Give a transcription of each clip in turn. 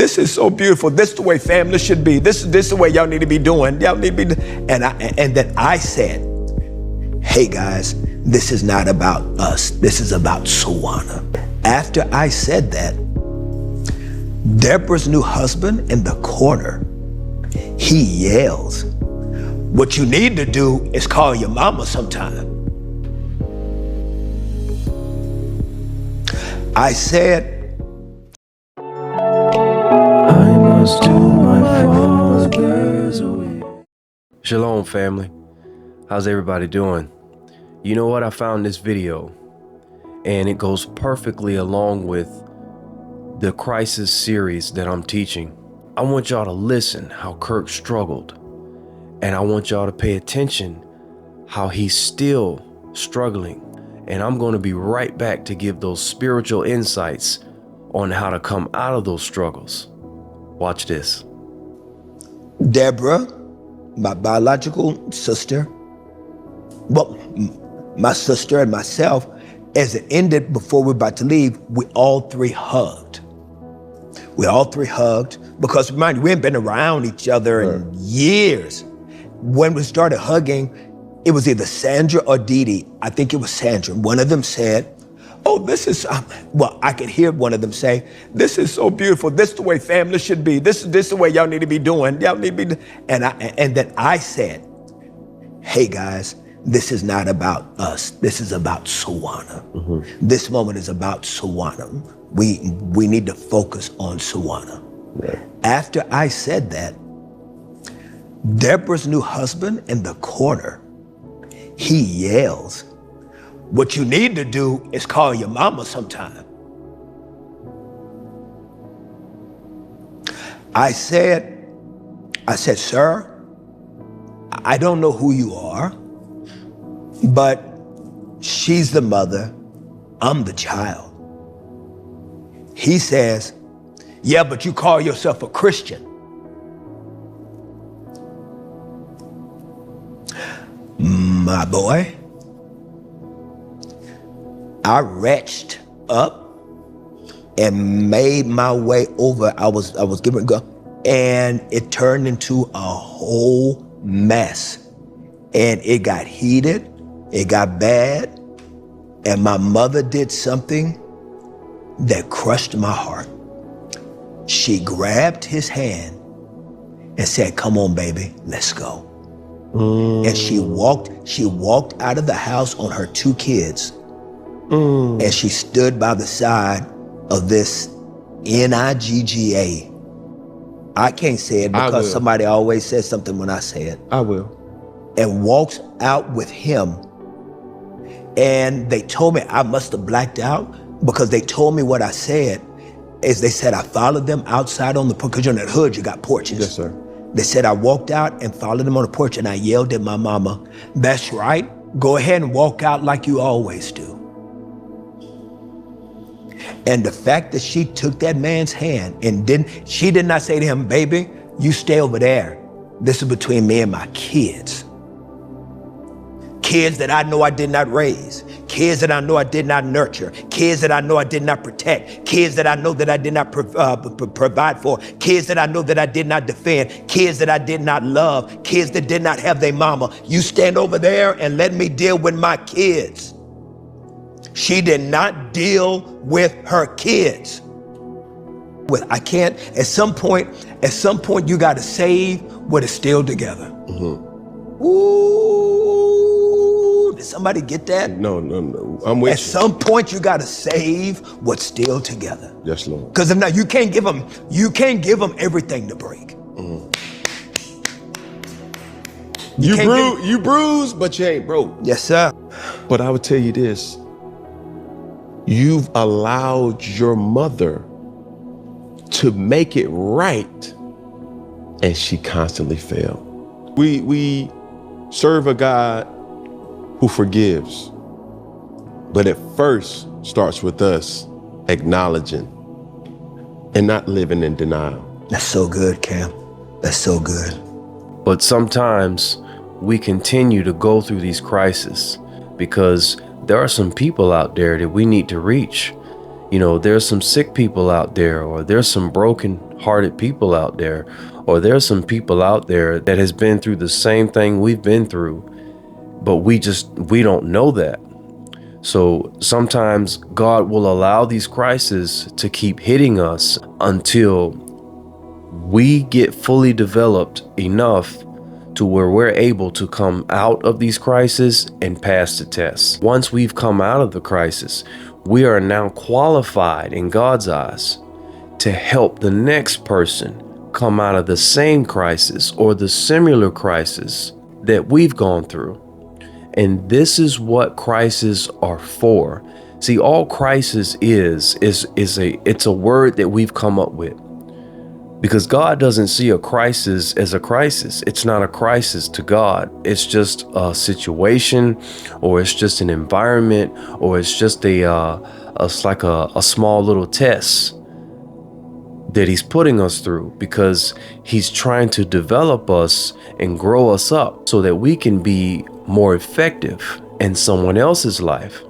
This is so beautiful. This is the way family should be. This is the way y'all need to be doing. Y'all need to be. And then I said, hey guys, this is not about us. This is about Sawana. After I said that, Deborah's new husband in the corner, he yells, what you need to do is call your mama sometime. I said, I must do my Father's will. Shalom, family. How's everybody doing? You know what? I found this video, and it goes perfectly along with the crisis series that I'm teaching. I want y'all to listen how Kirk struggled, and I want y'all to pay attention how he's still struggling. And I'm going to be right back to give those spiritual insights on how to come out of those struggles. Watch this. Deborah, my biological sister, well, my sister and myself, as it ended before we were about to leave, we all three hugged. We all three hugged because, mind you, we hadn't been around each other in years. When we started hugging, it was either Sandra or Dee Dee. I think it was Sandra. One of them said, oh, this is, well, I could hear one of them say, this is so beautiful. This is the way family should be. This is the way y'all need to be doing. Y'all need to be. And then I said, hey guys, this is not about us. This is about Sawana. Mm-hmm. This moment is about Sawana. We need to focus on Sawana. Right. After I said that, Deborah's new husband in the corner, he yells, what you need to do is call your mama sometime. I said, sir, I don't know who you are, but she's the mother, I'm the child. He says, yeah, but you call yourself a Christian. My boy, I retched up and made my way over. I was giving go, and it turned into a whole mess. And it got heated, it got bad, and my mother did something that crushed my heart. She grabbed his hand and said, come on, baby, let's go. And she walked out of the house on her two kids. And she stood by the side of this Nigga. I can't say it because somebody always says something when I say it. I will. And walks out with him. And they told me I must have blacked out because they told me what I said is they said I followed them outside on the porch, because you're in the hood, you got porches. Yes, sir. They said I walked out and followed them on the porch and I yelled at my mama, that's right, go ahead and walk out like you always do. And the fact that she took that man's hand and she did not say to him, baby, you stay over there. This is between me and my kids. Kids that I know I did not raise. Kids that I know I did not nurture. Kids that I know I did not protect. Kids that I know that I did not provide for. Kids that I know that I did not defend. Kids that I did not love. Kids that did not have their mama. You stand over there and let me deal with my kids. She did not deal with her kids. I can't, at some point you got to save what is still together. Mm-hmm. Ooh, did somebody get that? No, I'm with you. At some point you got to save what's still together. Yes, Lord. Because if not, you can't give them everything to break. Mm-hmm. You bruised, but you ain't broke. Yes, sir. But I would tell you this. You've allowed your mother to make it right, and she constantly failed. We serve a God who forgives, but it first starts with us acknowledging and not living in denial. That's so good, Cam. That's so good. But sometimes we continue to go through these crises because there are some people out there that we need to reach. You know, there's some sick people out there, or there's some broken-hearted people out there, or there's some people out there that has been through the same thing we've been through, but we don't know that. So sometimes God will allow these crises to keep hitting us until we get fully developed enough to where we're able to come out of these crises and pass the test. Once we've come out of the crisis, we are now qualified in God's eyes to help the next person come out of the same crisis or the similar crisis that we've gone through. And this is what crises are for. See, all crisis is a word that we've come up with. Because God doesn't see a crisis as a crisis. It's not a crisis to God. It's just a situation, or it's just an environment, or it's just it's like a small little test that he's putting us through, because he's trying to develop us and grow us up so that we can be more effective in someone else's life.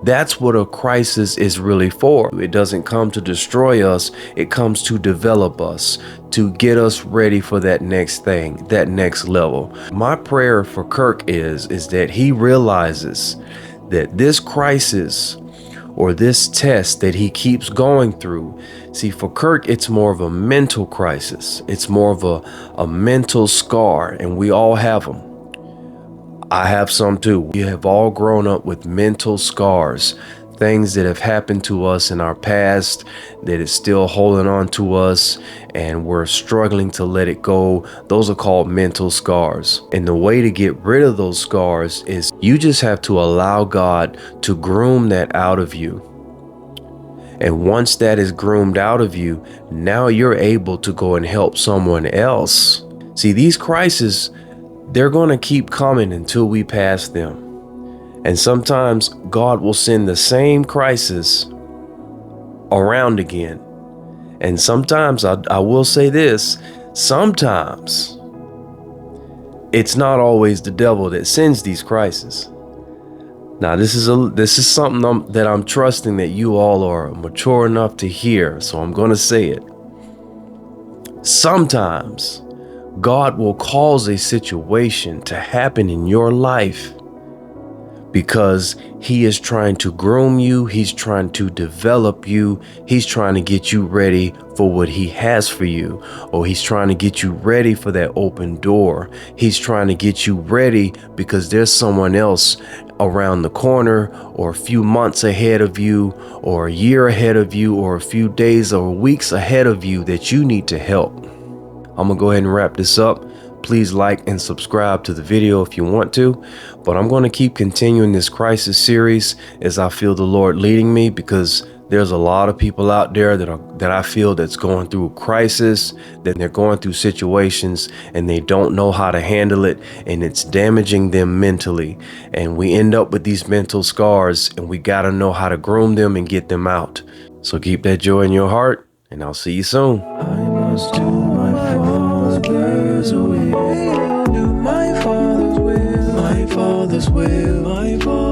That's what a crisis is really for. It doesn't come to destroy us. It comes to develop us, to get us ready for that next thing, that next level. My prayer for Kirk is that he realizes that this crisis or this test that he keeps going through, see, for Kirk, it's more of a mental crisis. It's more of a mental scar, and we all have them. I have some too. We have all grown up with mental scars, things that have happened to us in our past that is still holding on to us, and we're struggling to let it go. Those are called mental scars. And the way to get rid of those scars is you just have to allow God to groom that out of you. And once that is groomed out of you, now you're able to go and help someone else. See, these crises, they're going to keep coming until we pass them. And sometimes God will send the same crisis around again. And sometimes I will say this, sometimes it's not always the devil that sends these crises. Now, this is something that I'm trusting that you all are mature enough to hear, so I'm going to say it. Sometimes God will cause a situation to happen in your life because he is trying to groom you. He's trying to develop you. He's trying to get you ready for what he has for you, or he's trying to get you ready for that open door. He's trying to get you ready because there's someone else around the corner, or a few months ahead of you, or a year ahead of you, or a few days or weeks ahead of you that you need to help. I'm gonna go ahead and wrap this up. Please like and subscribe to the video if you want to, but I'm going to keep continuing this crisis series as I feel the Lord leading me, because there's a lot of people out there that I feel that's going through a crisis, that they're going through situations and they don't know how to handle it, and it's damaging them mentally, and we end up with these mental scars, and we got to know how to groom them and get them out. So keep that joy in your heart, and I'll see you soon. I must do my Father's will, do my Father's will, my Father's will, my Father's will.